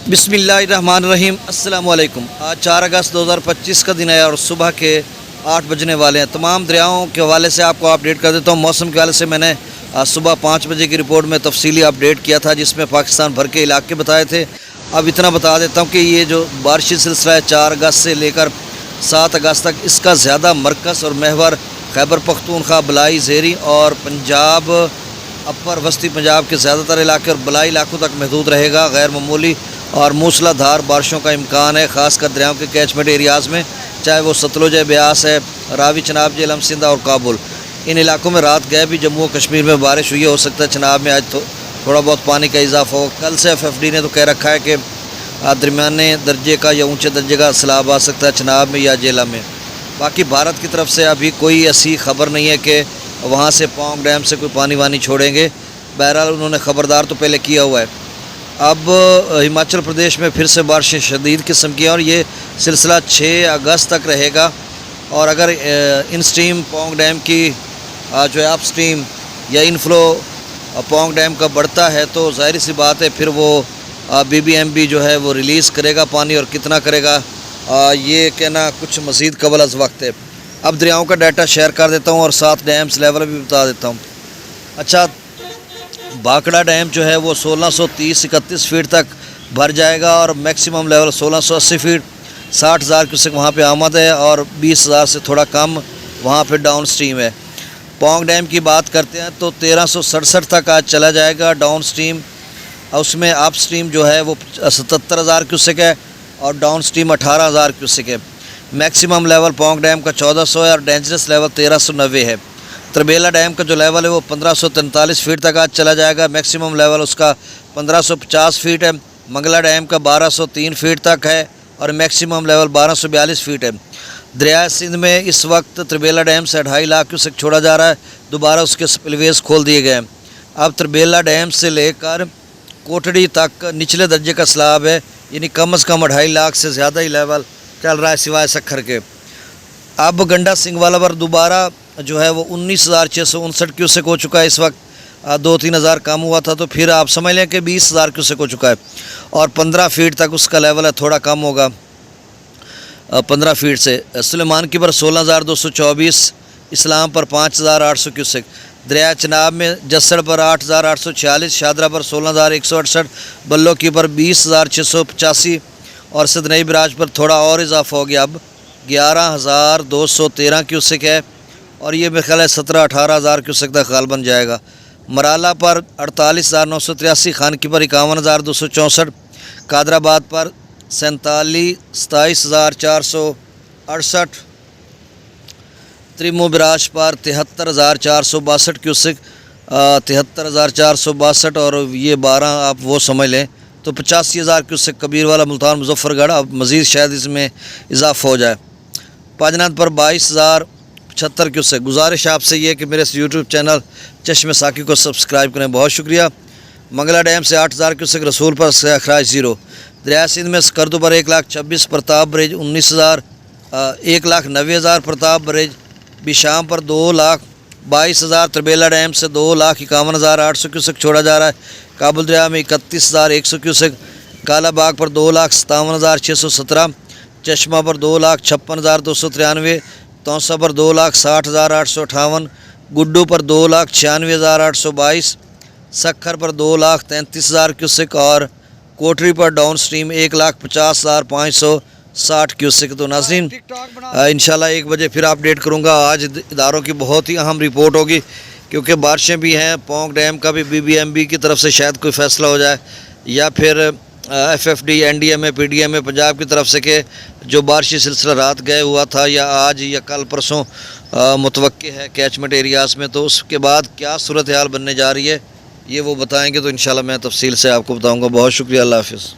بسم اللہ الرحمن الرحیم۔ السلام علیکم۔ آج 4 اگست 2025 کا دن ہے اور صبح کے 8 بجنے والے ہیں۔ تمام دریاؤں کے حوالے سے آپ کو اپڈیٹ کر دیتا ہوں۔ موسم کے حوالے سے میں نے صبح 5 بجے کی رپورٹ میں تفصیلی اپڈیٹ کیا تھا، جس میں پاکستان بھر کے علاقے بتائے تھے۔ اب اتنا بتا دیتا ہوں کہ یہ جو بارشی سلسلہ ہے 4 اگست سے لے کر 7 اگست تک، اس کا زیادہ مرکز اور محور خیبر پختونخوا، بلائی، زیری اور پنجاب، اپر وسطی پنجاب کے زیادہ تر علاقے اور بلائی علاقوں تک محدود رہے گا۔ غیر معمولی اور موسلا دھار بارشوں کا امکان ہے، خاص کر دریاؤں کے کیچمنٹ ایریاز میں، چاہے وہ ستلج ہے، بیاس ہے، راوی، چناب، جہلم، سندھ اور کابل۔ ان علاقوں میں رات گئے بھی جموں و کشمیر میں بارش ہوئی ہے، ہو سکتا ہے چناب میں آج تھوڑا بہت پانی کا اضافہ ہو۔ کل سے FFD نے تو کہہ رکھا ہے کہ درمیانے درجے کا یا اونچے درجے کا سیلاب آ سکتا ہے چناب میں یا جہلم میں۔ باقی بھارت کی طرف سے ابھی کوئی ایسی خبر نہیں ہے کہ وہاں سے پونگ ڈیم سے کوئی پانی وانی چھوڑیں گے۔ بہرحال انہوں نے خبردار تو پہلے کیا ہوا ہے۔ اب ہماچل پردیش میں پھر سے بارشیں شدید قسم کی ہیں اور یہ سلسلہ 6 اگست تک رہے گا۔ اور اگر ان سٹریم پونگ ڈیم کی جو ہے اپ سٹریم یا انفلو پونگ ڈیم کا بڑھتا ہے تو ظاہر سی بات ہے پھر وہ BBMB جو ہے وہ ریلیز کرے گا پانی، اور کتنا کرے گا یہ کہنا کچھ مزید قبل از وقت ہے۔ اب دریاؤں کا ڈیٹا شیئر کر دیتا ہوں اور ساتھ ڈیمز لیول بھی بتا دیتا ہوں۔ اچھا، بھاکڑا ڈیم جو ہے وہ 1630-31 فیٹ تک بھر جائے گا اور میکسیمم لیول 1680 فیٹ، 60,000 کیوسک وہاں پہ آمد ہے اور 20,000 سے تھوڑا کم وہاں پہ ڈاؤن سٹریم ہے۔ پونگ ڈیم کی بات کرتے ہیں تو 1367 تک آج چلا جائے گا ڈاؤن سٹریم، اس میں اپ سٹریم جو ہے وہ 77,000 کیوسک ہے اور ڈاؤن سٹریم 18,000 کیوسک ہے۔ میکسیمم لیول پونگ ڈیم کا 1400 ہے اور ڈینجرس لیول 1390 ہے۔ تربیلا ڈیم کا جو لیول ہے وہ 1543 فیٹ تک آج چلا جائے گا، میکسیمم لیول اس کا 1550 فیٹ ہے۔ منگلا ڈیم کا 1203 فیٹ تک ہے اور میکسیمم لیول 1242 فیٹ ہے۔ دریائے سندھ میں اس وقت تربیلا ڈیم سے 2.5 لاکھ کیوسک چھوڑا جا رہا ہے، دوبارہ اس کے سپل ویز کھول دیے گئے ہیں۔ اب تربیلا ڈیم سے لے کر کوٹڑی تک نچلے درجے کا سیلاب ہے، یعنی کم از کم 2.5 لاکھ سے زیادہ ہی لیول چل رہا ہے سوائے سکھر کے۔ اب گنڈا سنگھ والا پر دوبارہ جو ہے وہ 19,659 کیوسک ہو چکا ہے، اس وقت 2-3 ہزار کم ہوا تھا تو پھر آپ سمجھ لیں کہ 20,000 کیوسک ہو چکا ہے اور 15 فیٹ تک اس کا لیول ہے، تھوڑا کم ہوگا 15 فیٹ سے۔ سلیمان کی پر 16,224، اسلام پر 5,800 کیوسک۔ دریائے چناب میں جسڑ پر 8,846، شادرہ پر 16,168، بلو کی پر 20,685 اور سدنئی براج پر تھوڑا اور اضافہ ہو گیا، اب 11,213 کیوسک ہے اور یہ میرے خیال ہے 17-18 ہزار کیوسک تک غالباً جائے گا۔ مرالا پر 48,983، خانکی پر 51,264، قادر آباد پر 27,468، تریمو براج پر 73,462 کیوسک، 73,462 اور یہ 12 آپ وہ سمجھ لیں تو 85,000 کیوسک کبیر والا، ملتان، مظفر گڑھ۔ اب مزید شاید اس میں اضافہ ہو جائے۔ پاجنات پر 22,075 کیوسک۔ گزارش آپ سے یہ کہ میرے اس YouTube چینل چشم ساکی کو سبسکرائب کریں، بہت شکریہ۔ منگلا ڈیم سے 8,000 کیوسک، رسول پر اخراج 0۔ دریائے سندھ میں سکردو پر 1,26,000، پرتاپ برج 19,000، 1,90,000 پرتاپ برج، بشام پر 2,22,000، تربیلا ڈیم سے 2,51,800 کیوسک چھوڑا جا رہا ہے۔ کابل دریا میں 31,100 کیوسک، کالا باغ پر 2,57,617، چشمہ پر 2,56,293، توسا پر 2,60,858، گڈو پر 2,96,822، سکھر پر 2,33,000 کیوسک اور کوٹری پر ڈاؤن سٹریم 1,50,560 کیوسک۔ تو ناظرین انشاءاللہ 1 بجے پھر اپڈیٹ کروں گا۔ آج اداروں کی بہت ہی اہم رپورٹ ہوگی کیونکہ بارشیں بھی ہیں، پونگ ڈیم کا بھی BBMB کی طرف سے شاید کوئی فیصلہ ہو جائے یا پھر FFD، NDMA، PDMA پنجاب کی طرف سے کہ جو بارشی سلسلہ رات گئے ہوا تھا یا آج یا کل پرسوں متوقع ہے کیچمنٹ ایریاز میں، تو اس کے بعد کیا صورتحال بننے جا رہی ہے یہ وہ بتائیں گے، تو انشاءاللہ میں تفصیل سے آپ کو بتاؤں گا۔ بہت شکریہ، اللہ حافظ۔